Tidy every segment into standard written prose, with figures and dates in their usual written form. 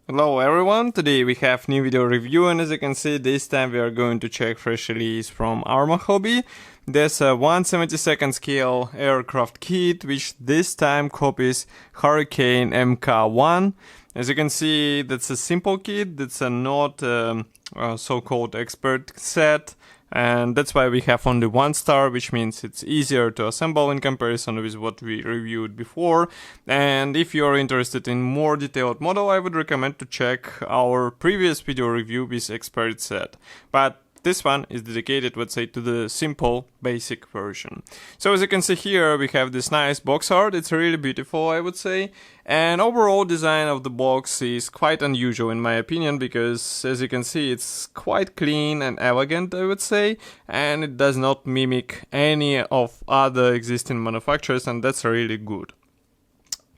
Hello everyone, today we have new video review, and as you can see this time we are going to check fresh release from Arma Hobby. There's a 1/72 scale aircraft kit which this time copies Hurricane Mk.I. As you can see, that's a simple kit, that's a not so-called expert set. And that's why we have only 1 star, which means it's easier to assemble in comparison with what we reviewed before. And if you're interested in more detailed model, I would recommend to check our previous video review with expert set. But this one is dedicated, let's say, to the simple, basic version. So as you can see here, we have this nice box art. It's really beautiful, I would say. And overall design of the box is quite unusual in my opinion, because as you can see, it's quite clean and elegant, I would say. And it does not mimic any of other existing manufacturers, and that's really good.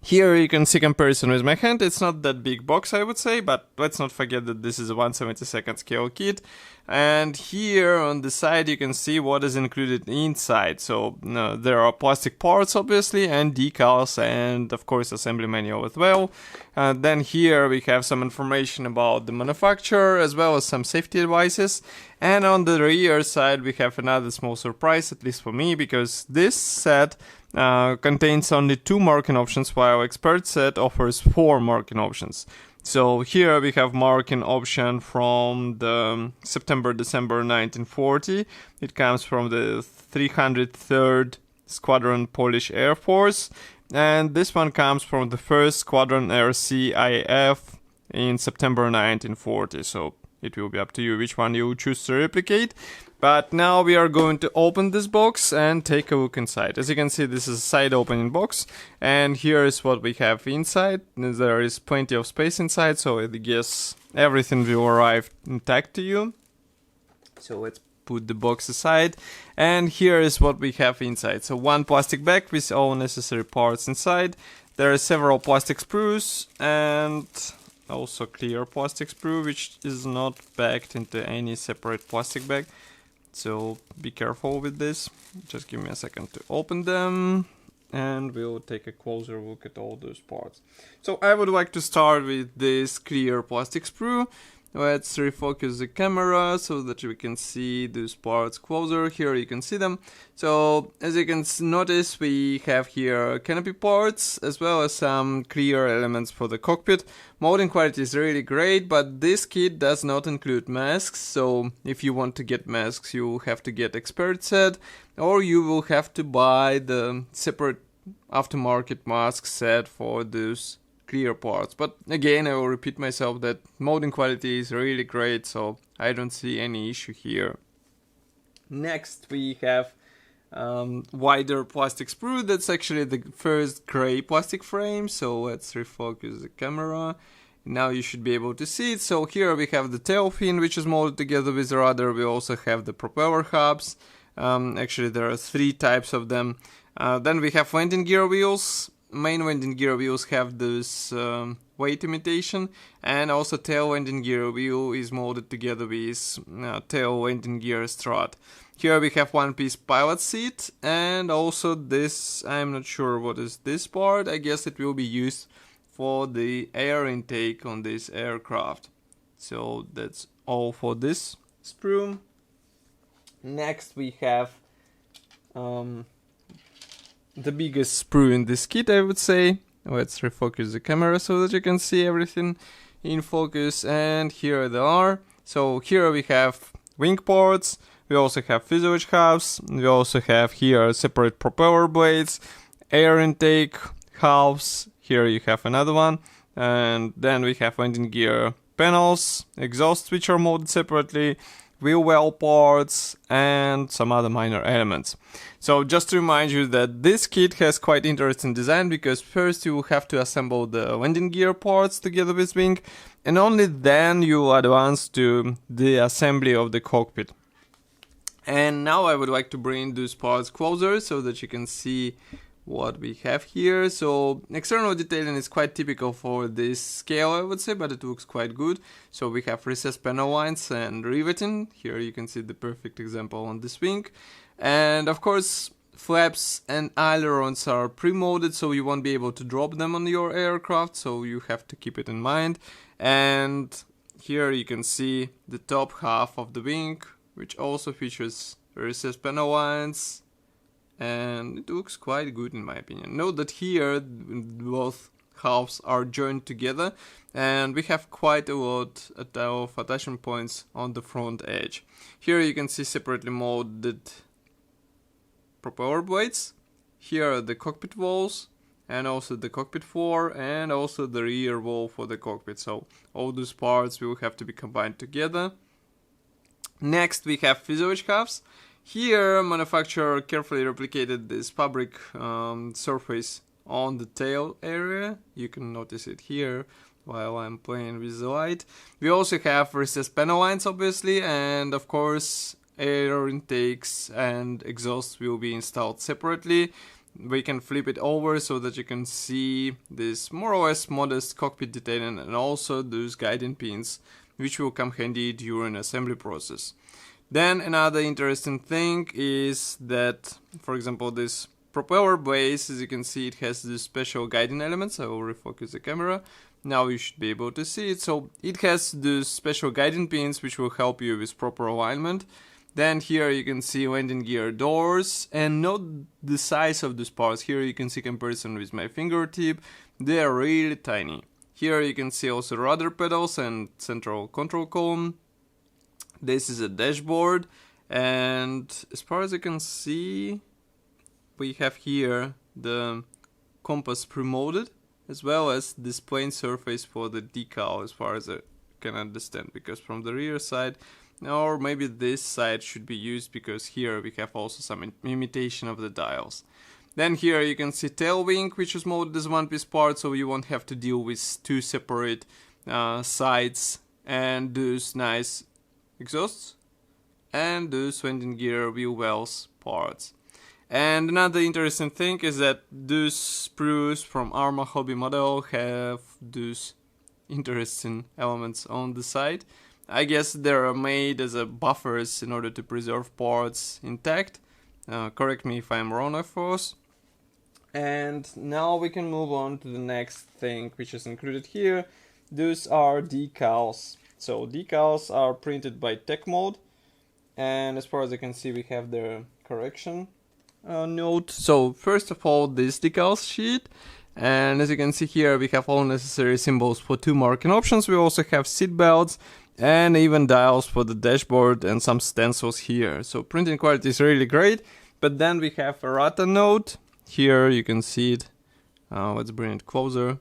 Here you can see comparison with my hand. It's not that big box, I would say, but let's not forget that this is a 1/72 scale kit. And here on the side you can see what is included inside. So there are plastic parts obviously, and decals, and of course assembly manual as well. Then here we have some information about the manufacturer as well as some safety advices. And on the rear side we have another small surprise, at least for me, because this set contains only 2 marking options, while expert set offers 4 marking options. So here we have marking option from the September-December 1940. It comes from the 303rd Squadron Polish Air Force, and this one comes from the 1st Squadron RCIF in September 1940. So it will be up to you which one you choose to replicate. But now we are going to open this box and take a look inside. As you can see, this is a side opening box, and here is what we have inside. There is plenty of space inside, so I guess everything will arrive intact to you. So let's put the box aside, and here is what we have inside. So 1 plastic bag with all necessary parts inside. There are several plastic sprues and also clear plastic sprue, which is not packed into any separate plastic bag. So be careful with this. Just give me a second to open them, and we'll take a closer look at all those parts. So I would like to start with this clear plastic sprue. Let's refocus the camera so that we can see those parts closer. Here you can see them. So as you can notice, we have here canopy parts as well as some clear elements for the cockpit. Molding quality is really great, but this kit does not include masks. So if you want to get masks, you have to get expert set, or you will have to buy the separate aftermarket mask set for those clear parts. But again, I will repeat myself that molding quality is really great, so I don't see any issue here. Next we have wider plastic sprue. That's actually the first gray plastic frame, so let's refocus the camera. Now you should be able to see it. So here we have the tail fin, which is molded together with the rudder. We also have the propeller hubs. Actually there are 3 types of them. Then we have landing gear wheels. Main landing gear wheels have this weight imitation, and also tail landing gear wheel is molded together with tail landing gear strut. Here we have 1-piece pilot seat, and also this, I'm not sure what is this part. I guess it will be used for the air intake on this aircraft. So that's all for this sprue. Next we have the biggest sprue in this kit, I would say. Let's refocus the camera so that you can see everything in focus, and here they are. So here we have wing parts, we also have fuselage halves, we also have here separate propeller blades, air intake halves, here you have another one, and then we have landing gear panels, exhausts which are molded separately, wheel well parts, and some other minor elements. So just to remind you that this kit has quite interesting design, because first you will have to assemble the landing gear parts together with wing, and only then you advance to the assembly of the cockpit. And now I would like to bring those parts closer so that you can see what we have here. So external detailing is quite typical for this scale, I would say, but it looks quite good. So we have recessed panel lines and riveting. Here you can see the perfect example on this wing. And of course, flaps and ailerons are pre-molded, so you won't be able to drop them on your aircraft, so you have to keep it in mind. And here you can see the top half of the wing, which also features recessed panel lines, and it looks quite good in my opinion. Note that here both halves are joined together, and we have quite a lot of attachment points on the front edge. Here you can see separately molded propeller blades. Here are the cockpit walls, and also the cockpit floor, and also the rear wall for the cockpit. So all those parts will have to be combined together. Next we have fuselage halves. Here manufacturer carefully replicated this fabric surface on the tail area. You can notice it here while I'm playing with the light. We also have recessed panel lines obviously, and of course air intakes and exhausts will be installed separately. We can flip it over so that you can see this more or less modest cockpit detailing, and also those guiding pins, which will come handy during assembly process. Then another interesting thing is that, for example, this propeller base, as you can see, it has this special guiding elements. I will refocus the camera. Now you should be able to see it. So it has these special guiding pins which will help you with proper alignment. Then here you can see landing gear doors, and note the size of these parts. Here you can see comparison with my fingertip. They are really tiny. Here you can see also rudder pedals and central control column. This is a dashboard, and as far as you can see, we have here the compass pre-molded, as well as this plane surface for the decal, as far as I can understand, because from the rear side, or maybe this side should be used, because here we have also some imitation of the dials. Then here you can see tail wing, which is molded as one piece part, so you won't have to deal with two separate sides, and those nice exhausts, and those landing gear wheel wells parts. And another interesting thing is that those sprues from Arma Hobby model have those interesting elements on the side. I guess they're made as a buffers in order to preserve parts intact. Correct me if I'm wrong, of course. And now we can move on to the next thing which is included here. Those are decals. So decals are printed by Tech Mode, and as far as I can see, we have the correction note. So first of all, this decals sheet, and as you can see here, we have all necessary symbols for 2 marking options. We also have seat belts and even dials for the dashboard and some stencils here. So printing quality is really great. But then we have a errata note. Here you can see it. Let's bring it closer.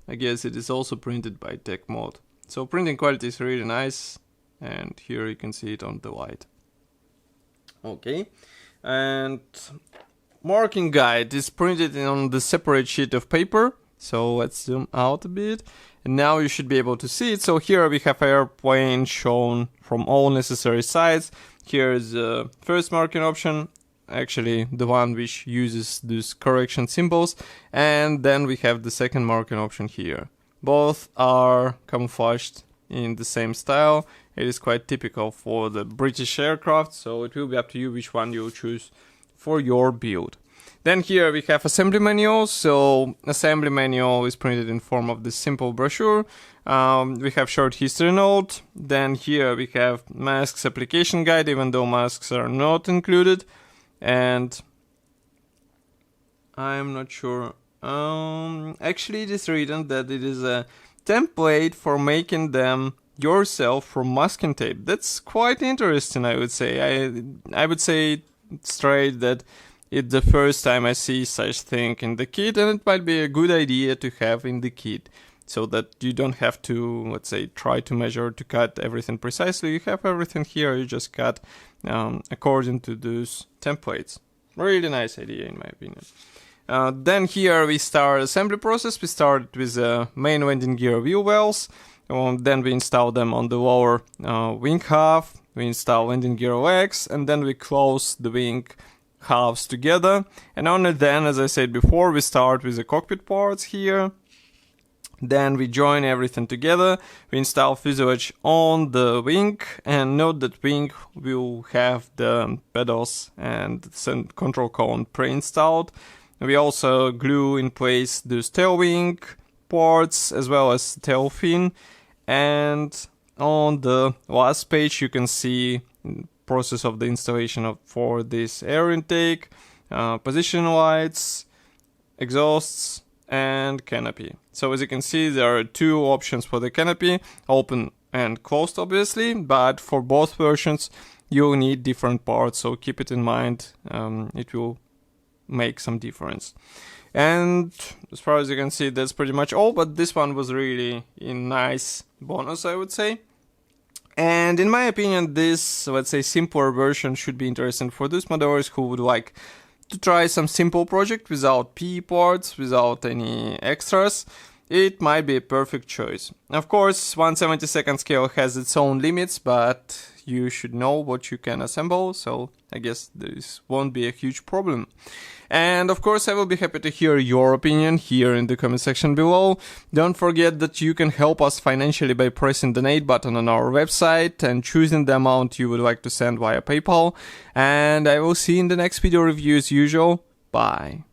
I guess it is also printed by Tech Mode. So printing quality is really nice, and here you can see it on the light. Okay, and marking guide is printed on the separate sheet of paper. So let's zoom out a bit, and now you should be able to see it. So here we have airplane shown from all necessary sides. Here is the first marking option, actually the one which uses these correction symbols, and then we have the second marking option here. Both are camouflaged in the same style. It is quite typical for the British aircraft, so it will be up to you which one you choose for your build. Then here we have assembly manual. So assembly manual is printed in form of this simple brochure. We have short history note. Then here we have masks application guide, even though masks are not included. And I'm not sure. Actually, it is written that it is a template for making them yourself from masking tape. That's quite interesting, I would say. I would say straight that it's the first time I see such thing in the kit, and it might be a good idea to have in the kit, so that you don't have to, let's say, try to measure to cut everything precisely. You have everything here, you just cut according to those templates. Really nice idea in my opinion. Then here we start assembly process. We start with the main landing gear wheel wells. Then we install them on the lower wing half. We install landing gear legs, and then we close the wing halves together. And only then, as I said before, we start with the cockpit parts here. Then we join everything together, we install fuselage on the wing, and note that wing will have the pedals and the control column pre-installed. We also glue in place those tail wing parts as well as tail fin, and on the last page you can see the process of the installation for this air intake, position lights, exhausts, and canopy. So as you can see, there are two options for the canopy, open and closed obviously, but for both versions you'll need different parts, so keep it in mind, it will make some difference. And as far as you can see, that's pretty much all, but this one was really a nice bonus, I would say. And in my opinion, this, let's say, simpler version should be interesting for those modelers who would like to try some simple project without PE parts, without any extras. It might be a perfect choice. Of course, 1/72 scale has its own limits, but you should know what you can assemble, so I guess this won't be a huge problem. And of course, I will be happy to hear your opinion here in the comment section below. Don't forget that you can help us financially by pressing the donate button on our website and choosing the amount you would like to send via PayPal. And I will see you in the next video review as usual. Bye.